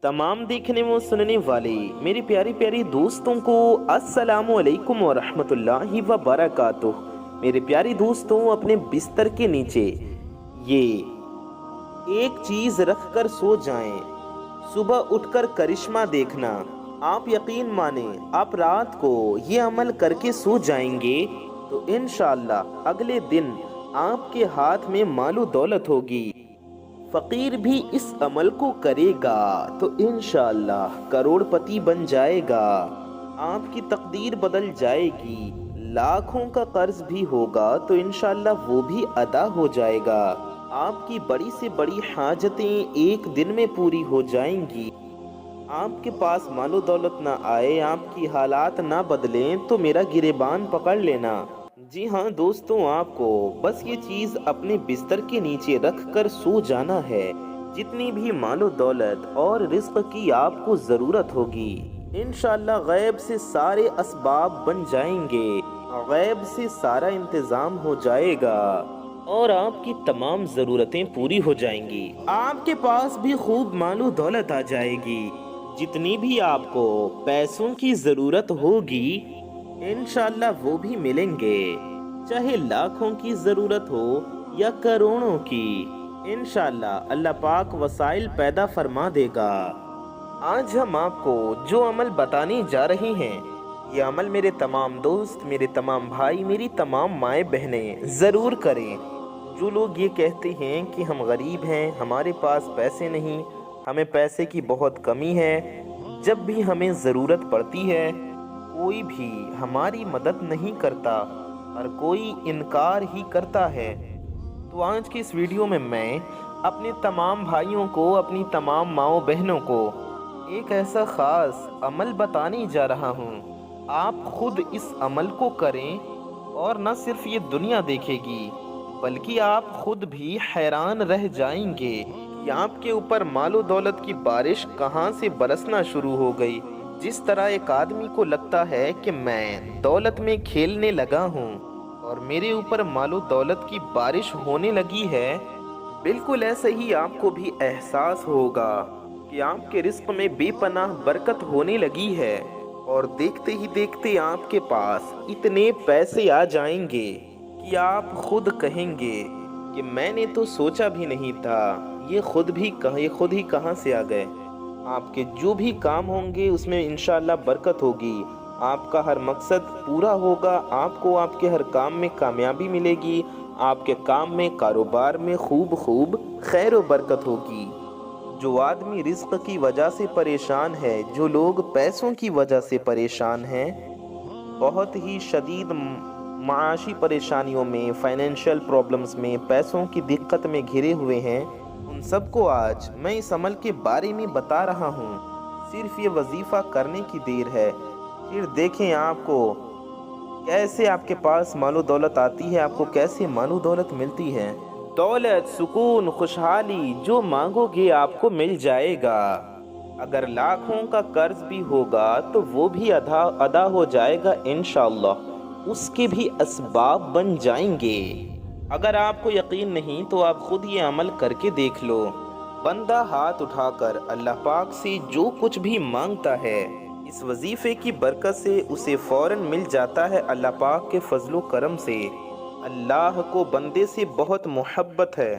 तमाम देखने व सुनने वाले मेरे प्यारे प्यारे दोस्तों को अस्सलामु अलैकुम व रहमतुल्लाहि व बरकातुहू। मेरे प्यारे दोस्तों, अपने बिस्तर के नीचे ये एक चीज़ रख कर सो जाएं। सुबह उठकर करिश्मा देखना। आप यकीन माने, आप रात को ये अमल करके सो जाएंगे तो इंशाअल्लाह अगले दिन आपके हाथ में मालो दौलत होगी। फकीर भी इस अमल को करेगा तो इंशाअल्लाह करोड़पति बन जाएगा। आपकी तकदीर बदल जाएगी। लाखों का कर्ज भी होगा तो इंशाअल्लाह वो भी अदा हो जाएगा। आपकी बड़ी से बड़ी हाजतें एक दिन में पूरी हो जाएंगी। आपके पास मालो दौलत ना आए, आपकी हालात ना बदलें तो मेरा गिरेबान पकड़ लेना। जी हाँ दोस्तों, आपको बस ये चीज़ अपने बिस्तर के नीचे रख कर सो जाना है। जितनी भी मालो दौलत और रिस्क की आपको ज़रूरत होगी, इंशाअल्लाह गैब से सारे असबाब बन जाएंगे। गैब से सारा इंतज़ाम हो जाएगा और आपकी तमाम ज़रूरतें पूरी हो जाएंगी। आपके पास भी खूब मालो दौलत आ जाएगी। जितनी भी आपको पैसों की ज़रूरत होगी इंशाअल्लाह वो भी मिलेंगे। चाहे लाखों की ज़रूरत हो या करोड़ों की, इंशाअल्लाह अल्लाह पाक वसाइल पैदा फरमा देगा। आज हम आपको जो अमल बताने जा रहे हैं, ये अमल मेरे तमाम दोस्त, मेरे तमाम भाई, मेरी तमाम माएँ बहनें ज़रूर करें। जो लोग ये कहते हैं कि हम गरीब हैं, हमारे पास पैसे नहीं, हमें पैसे की बहुत कमी है, जब भी हमें ज़रूरत पड़ती है कोई भी हमारी मदद नहीं करता और कोई इनकार ही करता है, तो आज की इस वीडियो में मैं अपने तमाम भाइयों को, अपनी तमाम माँओं बहनों को एक ऐसा ख़ास अमल बताने जा रहा हूँ। आप खुद इस अमल को करें और न सिर्फ ये दुनिया देखेगी बल्कि आप खुद भी हैरान रह जाएंगे कि आपके ऊपर मालो दौलत की बारिश कहाँ से बरसना शुरू हो गई। जिस तरह एक आदमी को लगता है कि मैं दौलत में खेलने लगा हूँ और मेरे ऊपर मालो दौलत की बारिश होने लगी है, बिल्कुल ऐसे ही आपको भी एहसास होगा कि आपके रिस्क में बेपनाह बरकत होने लगी है और देखते ही देखते आपके पास इतने पैसे आ जाएंगे कि आप खुद कहेंगे कि मैंने तो सोचा भी नहीं था, ये खुद ही कहाँ से आ गए। आपके जो भी काम होंगे उसमें इंशाअल्लाह बरकत होगी। आपका हर मकसद पूरा होगा। आपको आपके हर काम में कामयाबी मिलेगी। आपके काम में, कारोबार में खूब खैर व बरकत होगी। जो आदमी रिस्क की वजह से परेशान है, जो लोग पैसों की वजह से परेशान हैं, बहुत ही शदीद माशी परेशानियों में, फाइनेंशियल प्रॉब्लम्स में, पैसों की दिक्कत में घिरे हुए हैं, उन सबको आज मैं इस अमल के बारे में बता रहा हूँ। सिर्फ ये वजीफ़ा करने की देर है, फिर देखें आपको कैसे आपके पास मालो दौलत आती है, आपको कैसे मालो दौलत मिलती है। दौलत, सुकून, खुशहाली जो मांगोगे आपको मिल जाएगा। अगर लाखों का कर्ज भी होगा तो वो भी अदा हो जाएगा इंशाअल्लाह। उसके भी असबाब बन जाएंगे। अगर आपको यकीन नहीं तो आप खुद ये अमल करके देख लो। बंदा हाथ उठाकर अल्लाह पाक से जो कुछ भी मांगता है, इस वजीफ़े की बरकत से उसे फ़ौरन मिल जाता है अल्लाह पाक के फजलो करम से। अल्लाह को बंदे से बहुत मोहब्बत है।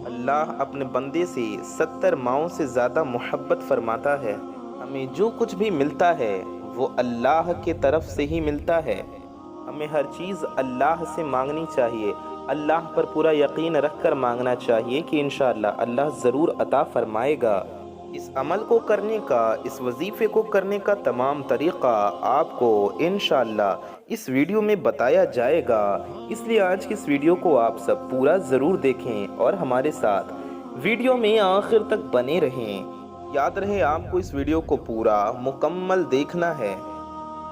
अल्लाह अपने बंदे से 70 माओं से ज़्यादा मोहब्बत फरमाता है। हमें जो कुछ भी मिलता है वो अल्लाह के तरफ से ही मिलता है। हमें हर चीज़ अल्लाह से मांगनी चाहिए। अल्लाह पर पूरा यकीन रख कर मांगना चाहिए कि इंशाअल्लाह अल्लाह ज़रूर अता फरमाएगा। इस अमल को करने का, इस वजीफ़े को करने का तमाम तरीक़ा आपको इंशाअल्लाह इस वीडियो में बताया जाएगा। इसलिए आज की इस वीडियो को आप सब पूरा ज़रूर देखें और हमारे साथ वीडियो में आखिर तक बने रहें। याद रहे, आपको इस वीडियो को पूरा मुकम्मल देखना है,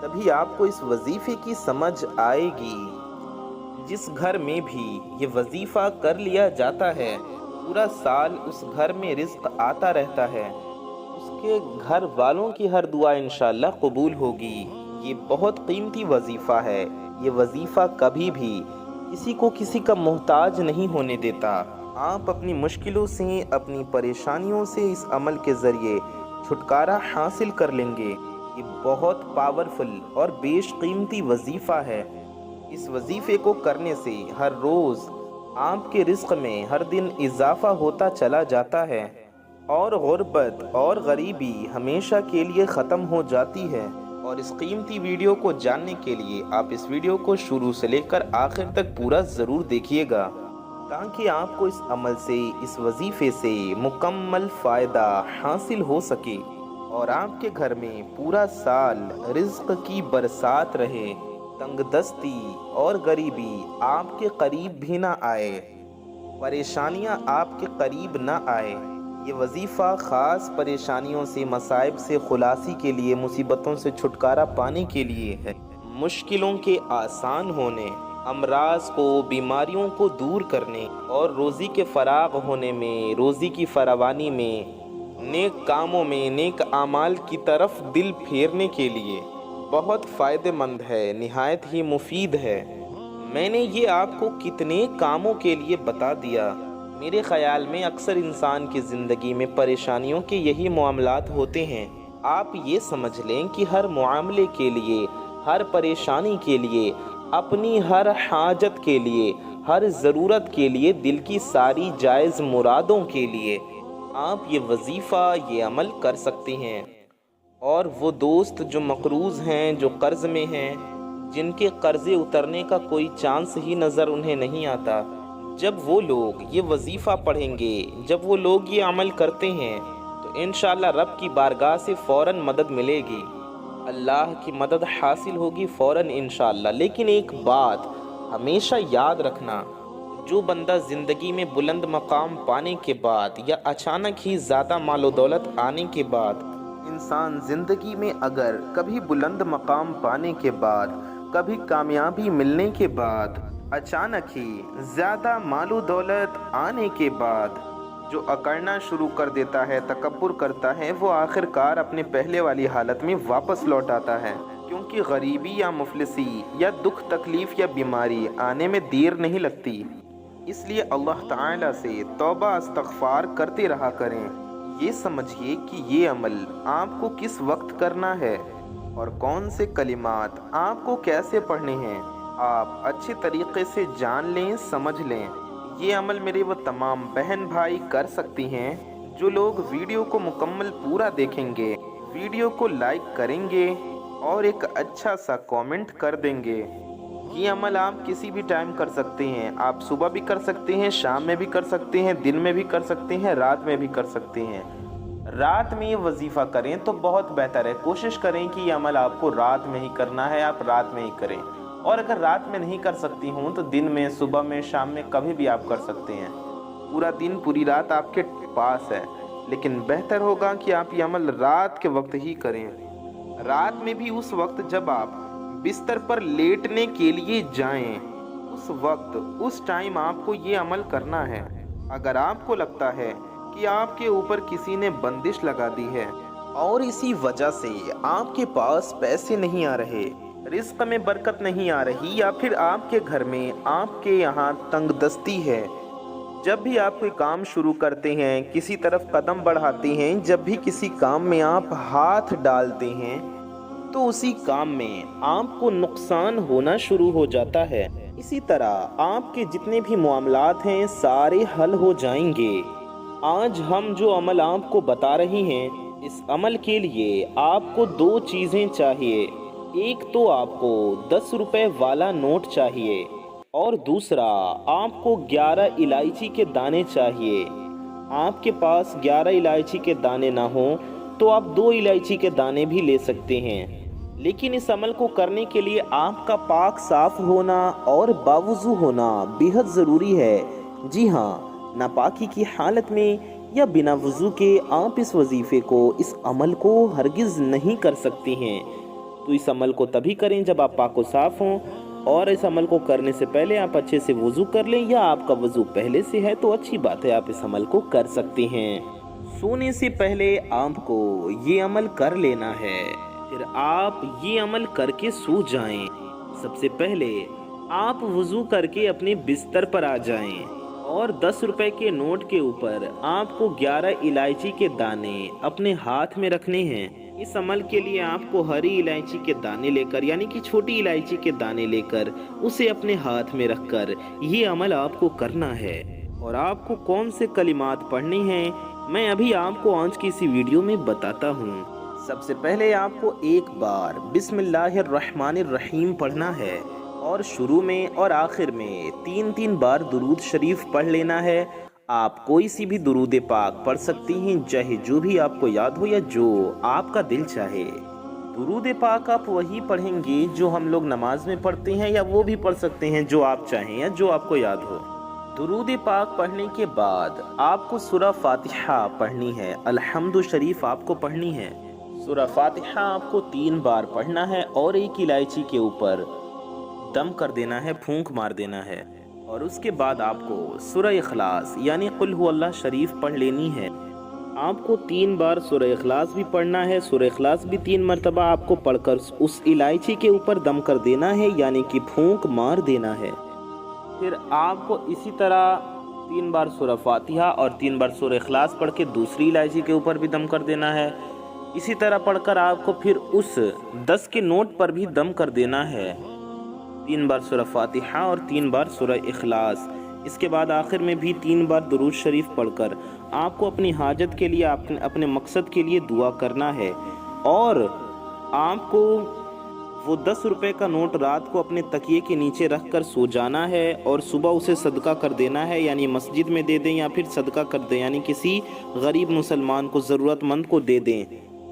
तभी आपको इस वजीफ़े की समझ आएगी। जिस घर में भी ये वजीफ़ा कर लिया जाता है, पूरा साल उस घर में रिज़्क़ आता रहता है। उसके घर वालों की हर दुआ इंशाअल्लाह कबूल होगी। ये बहुत कीमती वजीफ़ा है। ये वजीफ़ा कभी भी किसी को किसी का मोहताज नहीं होने देता। آپ اپنی مشکلوں سے، اپنی پریشانیوں سے اس عمل کے ذریعے چھٹکارا حاصل کر لیں گے۔ یہ بہت پاورفل اور بیش قیمتی وظیفہ ہے۔ اس وظیفے کو کرنے سے ہر روز آپ کے رزق میں ہر دن اضافہ ہوتا چلا جاتا ہے، اور غربت اور غریبی ہمیشہ کے لیے ختم ہو جاتی ہے۔ اور اس قیمتی ویڈیو کو جاننے کے لیے آپ اس ویڈیو کو شروع سے لے کر آخر تک پورا ضرور دیکھیے گا، تاکہ آپ کو اس عمل سے، اس وظیفے سے مکمل فائدہ حاصل ہو سکے اور آپ کے گھر میں پورا سال رزق کی برسات رہے، تنگ دستی اور غریبی آپ کے قریب بھی نہ آئے، پریشانیاں آپ کے قریب نہ آئے۔ یہ وظیفہ خاص پریشانیوں سے، مصائب سے خلاصی کے لیے، مصیبتوں سے چھٹکارا پانے کے لیے ہے۔ مشکلوں کے آسان ہونے، امراض کو، بیماریوں کو دور کرنے اور روزی کے فراغ ہونے میں، روزی کی فراوانی میں، نیک کاموں میں، نیک اعمال کی طرف دل پھیرنے کے لیے بہت فائدہ مند ہے، نہایت ہی مفید ہے۔ میں نے یہ آپ کو کتنے کاموں کے لیے بتا دیا۔ میرے خیال میں اکثر انسان کی زندگی میں پریشانیوں کے یہی معاملات ہوتے ہیں۔ آپ یہ سمجھ لیں کہ ہر معاملے کے لیے، ہر پریشانی کے لیے، اپنی ہر حاجت کے لیے، ہر ضرورت کے لیے، دل کی ساری جائز مرادوں کے لیے آپ یہ وظیفہ، یہ عمل کر سکتے ہیں۔ اور وہ دوست جو مقروض ہیں، جو قرض میں ہیں، جن کے قرضے اترنے کا کوئی چانس ہی نظر انہیں نہیں آتا، جب وہ لوگ یہ وظیفہ پڑھیں گے، جب وہ لوگ یہ عمل کرتے ہیں، تو انشاءاللہ رب کی بارگاہ سے فوراً مدد ملے گی، اللہ کی مدد حاصل ہوگی فوراً انشاءاللہ۔ لیکن ایک بات ہمیشہ یاد رکھنا، جو بندہ زندگی میں بلند مقام پانے کے بعد یا اچانک ہی زیادہ مال و دولت آنے کے بعد، انسان زندگی میں اگر کبھی بلند مقام پانے کے بعد، کبھی کامیابی ملنے کے بعد، اچانک ہی زیادہ مال و دولت آنے کے بعد جو اکڑنا شروع کر دیتا ہے، تکبر کرتا ہے، وہ آخر کار اپنے پہلے والی حالت میں واپس لوٹ آتا ہے، کیونکہ غریبی یا مفلسی یا دکھ تکلیف یا بیماری آنے میں دیر نہیں لگتی۔ اس لیے اللہ تعالیٰ سے توبہ استغفار کرتے رہا کریں۔ یہ سمجھیے کہ یہ عمل آپ کو کس وقت کرنا ہے اور کون سے کلمات آپ کو کیسے پڑھنے ہیں، آپ اچھے طریقے سے جان لیں، سمجھ لیں۔ یہ عمل میرے وہ تمام بہن بھائی کر سکتی ہیں جو لوگ ویڈیو کو مکمل پورا دیکھیں گے، ویڈیو کو لائک کریں گے اور ایک اچھا سا کامنٹ کر دیں گے۔ یہ عمل آپ کسی بھی ٹائم کر سکتے ہیں، آپ صبح بھی کر سکتے ہیں، شام میں بھی کر سکتے ہیں، دن میں بھی کر سکتے ہیں، رات میں بھی کر سکتے ہیں۔ رات میں یہ وظیفہ کریں تو بہت بہتر ہے۔ کوشش کریں کہ یہ عمل آپ کو رات میں ہی کرنا ہے، آپ رات میں ہی کریں، اور اگر رات میں نہیں کر سکتی ہوں تو دن میں، صبح میں، شام میں، کبھی بھی آپ کر سکتے ہیں۔ پورا دن، پوری رات آپ کے پاس ہے، لیکن بہتر ہوگا کہ آپ یہ عمل رات کے وقت ہی کریں۔ رات میں بھی اس وقت جب آپ بستر پر لیٹنے کے لیے جائیں، اس وقت، اس ٹائم آپ کو یہ عمل کرنا ہے۔ اگر آپ کو لگتا ہے کہ آپ کے اوپر کسی نے بندش لگا دی ہے اور اسی وجہ سے آپ کے پاس پیسے نہیں آ رہے، رزق میں برکت نہیں آ رہی، یا پھر آپ کے گھر میں، آپ کے یہاں تنگ دستی ہے، جب بھی آپ کوئی کام شروع کرتے ہیں، کسی طرف قدم بڑھاتے ہیں، جب بھی کسی کام میں آپ ہاتھ ڈالتے ہیں، تو اسی کام میں آپ کو نقصان ہونا شروع ہو جاتا ہے۔ اسی طرح آپ کے جتنے بھی معاملات ہیں سارے حل ہو جائیں گے۔ آج ہم جو عمل آپ کو بتا رہے ہیں، اس عمل کے لیے آپ کو 2 چیزیں چاہیے۔ ایک تو آپ کو 10 روپے والا نوٹ چاہیے، اور دوسرا آپ کو 11 الائچی کے دانے چاہیے۔ آپ کے پاس 11 الائچی کے دانے نہ ہوں تو آپ 2 الائچی کے دانے بھی لے سکتے ہیں، لیکن اس عمل کو کرنے کے لیے آپ کا پاک صاف ہونا اور باوضو ہونا بہت ضروری ہے۔ جی ہاں، ناپاکی کی حالت میں یا بنا وضو کے آپ اس وظیفے کو، اس عمل کو ہرگز نہیں کر سکتے ہیں۔ تو اس عمل کو تبھی کریں جب آپ پاک و صاف ہوں، اور اس عمل کو کرنے سے پہلے آپ اچھے سے وضو کر لیں، یا آپ کا وضو پہلے سے ہے تو اچھی بات ہے، آپ اس عمل کو کر سکتے ہیں۔ سونے سے پہلے آپ کو یہ عمل کر لینا ہے، پھر آپ یہ عمل کر کے سو جائیں۔ سب سے پہلے آپ وضو کر کے اپنے بستر پر آ جائیں और 10 रुपए के नोट के ऊपर आपको 11 इलायची के दाने अपने हाथ में रखने हैं। इस अमल के लिए आपको हरी इलायची के दाने लेकर यानी कि छोटी इलायची के दाने लेकर उसे अपने हाथ में रखकर ये अमल आपको करना है। और आपको कौन से कलिमात पढ़ने हैं मैं अभी आपको आज की इसी वीडियो में बताता हूँ। सबसे पहले आपको एक बार बिस्मिल्लाहिर्रहमानिर्रहीम पढ़ना है और शुरू में और आखिर में 3-3 बार दुरूद शरीफ पढ़ लेना है। आप कोई सी भी दुरूद पाक पढ़ सकती हैं, चाहे जो भी आपको याद हो या जो आपका दिल चाहे। दुरूद पाक आप वही पढ़ेंगे जो हम लोग नमाज में पढ़ते हैं, या वो भी पढ़ सकते हैं जो आप चाहें या जो आपको याद हो। दुरूद पाक पढ़ने के बाद आपको सूरह फातिहा पढ़नी है, अलहम्दु शरीफ आपको पढ़नी है। सूरह फातिहा आपको 3 बार पढ़ना है और एक इलायची के ऊपर दम कर देना है, फूंक मार देना है। और उसके बाद आपको सूरह इखलास यानी कुल हुवल्लाह शरीफ पढ़ लेनी है। आपको 3 बार सूरह इखलास भी पढ़ना है। सूरह इखलास भी 3 मरतबा आपको पढ़कर उस इलायची के ऊपर दम कर देना है, यानी कि फूंक मार देना है। फिर आपको इसी तरह 3 बार सूरह फातिहा और 3 बार सूरह इखलास पढ़ के दूसरी इलायची के ऊपर भी दम कर देना है। इसी तरह पढ़कर आपको फिर उस 10 के नोट पर भी दम कर देना है। 3 बार सूरह फातिहा और 3 बार सूरह इखलास। इसके बाद आखिर में भी 3 बार दुरूद शरीफ पढ़कर आपको अपनी हाजत के लिए अपने मकसद के लिए दुआ करना है। और आपको वो 10 रुपए का नोट रात को अपने तकिए के नीचे रख कर सो जाना है और सुबह उसे सदका कर देना है, यानी मस्जिद में दे दें या फिर सदका कर दें, यानी किसी गरीब मुसलमान को, ज़रूरतमंद को दे दें।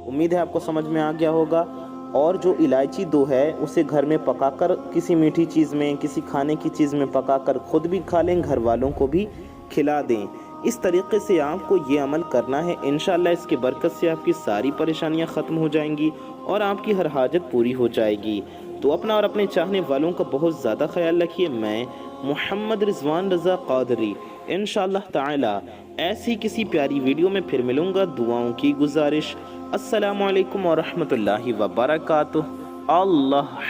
उम्मीद है आपको समझ में आ गया होगा। और जो इलायची 2 है उसे घर में पकाकर किसी मीठी चीज़ में, किसी खाने की चीज़ में पकाकर खुद भी खा लें, घर वालों को भी खिला दें। इस तरीके से आपको ये अमल करना है। इंशाअल्लाह इसकी बरकत से आपकी सारी परेशानियां ख़त्म हो जाएंगी और आपकी हर हाजत पूरी हो जाएगी। तो अपना और अपने चाहने वालों का बहुत ज़्यादा ख्याल रखिए। मैं मोहम्मद रिजवान रज़ा क़ादरी इंशाअल्लाह ताला ऐसी किसी प्यारी वीडियो में फिर मिलूँगा। दुआओं की गुजारिश। अस्सलामु अलैकुम व रहमतुल्लाहि व बरकातुहू। अल्लाह